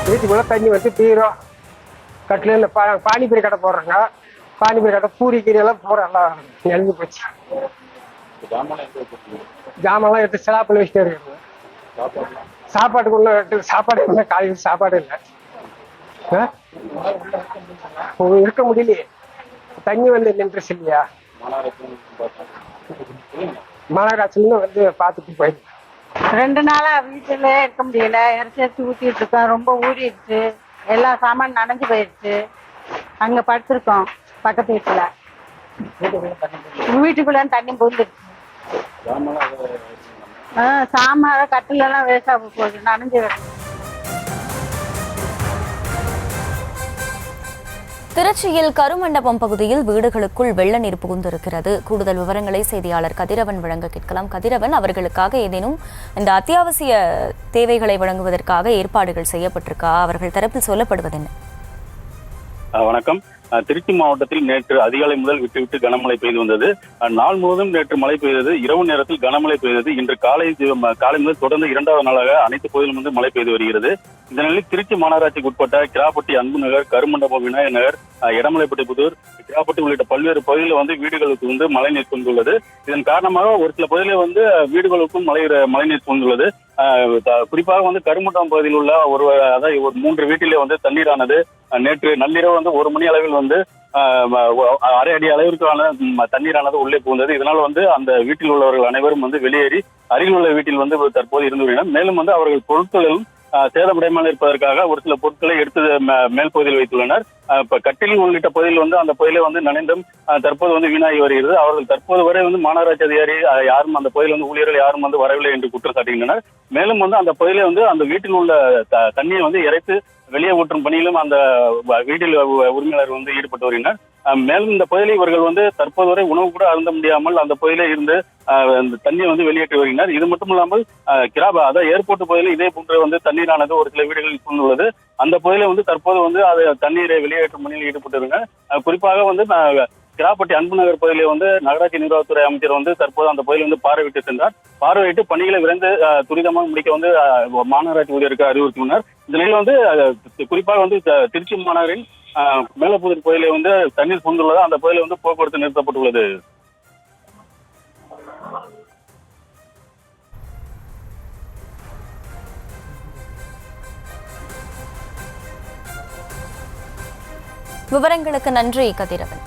வீட்டுக்குள்ளே தண்ணி வந்து பீரோ கட்டில் பானிபூரி கடை போடுறாங்க. பானிபூரி கடை பூரி கீரையெல்லாம் பூரா எல்லாம் நெளிஞ்சு போச்சு. ஜாமெல்லாம் எடுத்து சிலாப்பில் வச்சுட்டு இருக்காங்க. சாப்பாட்டுக்குள்ள சாப்பாடு இல்லை, காலையில் சாப்பாடு இல்லை, இருக்க முடியலையே. தண்ணி வந்து நின்றுச்சு இல்லையா, மாநகராட்சியில வந்து பார்த்துட்டு போயிடுச்சு. 2 நாளா வீட்டுல இருக்க முடியல. இறச்சி ஊத்திட்டு இருக்கோம், ரொம்ப ஊறிடுச்சு, எல்லா சாமான் நனைஞ்சு போயிடுச்சு. அங்க படுத்திருக்கோம் பக்கத்து வீட்டுல. வீட்டுக்குள்ள தண்ணி புகுந்துடுச்சு. சாமான் கட்டில எல்லாம் வேஸ்டா போகுது, நனைஞ்சு வருது. திருச்சியில் கருமண்டபம் பகுதியில் வீடுகளுக்குள் வெள்ள நீர் புகுந்திருக்கிறது. கூடுதல் விவரங்களை செய்தியாளர் கதிரவன் வழங்க கேட்கலாம். கதிரவன், அவர்களுக்காக ஏதேனும் இந்த அத்தியாவசிய தேவைகளை வழங்குவதற்காக ஏற்பாடுகள் செய்யப்பட்டிருக்கா? அவர்கள் தரப்பில் சொல்லப்படுவது என்ன? வணக்கம். திருச்சி மாவட்டத்தில் நேற்று அதிகாலை முதல் விட்டு கனமழை பெய்து வந்தது. நாள் முழுவதும் நேற்று மழை பெய்தது, இரவு நேரத்தில் கனமழை பெய்தது. இன்று காலை முதல் தொடர்ந்து 2வது நாளாக அனைத்து பகுதியிலும் வந்து மழை பெய்து வருகிறது. இந்த நிலையில் திருச்சி மாநகராட்சிக்கு உட்பட்ட கிராப்பட்டி, அன்பு நகர், கருமண்டபம், விநாயகர் நகர், இடமலைப்பட்டி புதூர், கிராப்பட்டி உள்ளிட்ட பல்வேறு பகுதிகளில் வந்து வீடுகளுக்கு வந்து மழைநீர் புகுந்துள்ளது. இதன் காரணமாக ஒரு சில பகுதிகளில் வந்து வீடுகளுக்கும் மழைநீர் புகுந்துள்ளது. குறிப்பாக வந்து கருமண்டபம் பகுதியில் உள்ள ஒரு 3 வீட்டிலே வந்து தண்ணீரானது நேற்று நள்ளிரவு வந்து 1 மணி அளவில் வந்து அரை அடி அளவிற்கான தண்ணீரானது உள்ளே புகுந்தது. இதனால் வந்து அந்த வீட்டில் உள்ளவர்கள் அனைவரும் வந்து வெளியேறி அருகில் உள்ள வீட்டில் வந்து தற்போது இருந்து வருகின்றனர். மேலும் வந்து அவர்கள் பொருட்களிலும் சேதமடையாமல் இருப்பதற்காக ஒரு சில பொருட்களை எடுத்து மேல் பகுதியில் வைத்துள்ளனர். இப்ப கட்டில் உள்ளிட்ட பகுதியில் வந்து அந்த பகுதியில வந்து நனைந்தும் தற்போது வந்து வீணாகி வருகிறது. அவர்கள் தற்போது வரை வந்து மாநகராட்சி அதிகாரி யாரும் அந்த பகுதியில் வந்து ஊழியர்கள் யாரும் வந்து வரவில்லை என்று குற்றம் சாட்டுகின்றனர். மேலும் வந்து அந்த பகுதியில வந்து அந்த வீட்டில் உள்ள தண்ணியை வந்து இறைத்து வெளியே ஊற்றும் பணியிலும் அந்த வீட்டில் உரிமையாளர் வந்து ஈடுபட்டு வருகின்றனர். மேலும் இந்த பகுதியில் இவர்கள் வந்து தற்போது வரை உணவு கூட அருந்த முடியாமல் அந்த பகுதியில இருந்து அந்த தண்ணியை வந்து வெளியேற்றி வருகின்றனர். இது மட்டும் இல்லாமல் ஏர்போர்ட் பகுதியில் இதே போன்று வந்து தண்ணீரானது ஒரு சில வீடுகளில் சூழ்ந்துள்ளது. அந்த பகுதியில வந்து தற்போது வந்து அது தண்ணீரை வெளியேற்றும் பணியில் ஈடுபட்டு வருகின்றனர். குறிப்பாக வந்து கிராப்பட்டி அன்பு நகர் பகுதியில வந்து நகராட்சி நிர்வாகத்துறை அமைச்சர் வந்து தற்போது அந்த பகுதியில் வந்து பார்வையிட்டு சென்றார். பார்வையிட்டு பணிகளை விரைந்து துரிதமாக முடிக்க வந்து மாநகராட்சி ஊழியருக்கு அறிவுறுத்தினர். இந்த நிலையில் வந்து குறிப்பாக வந்து திருச்சி மாநகரில் மேலப்புதூர் பகுதியில வந்து தண்ணீர் புகுந்துள்ளது. அந்த பகுதியில வந்து போக்குவரத்து நிறுத்தப்பட்டுள்ளது. விவரங்களுக்கு நன்றி கதிரவன்.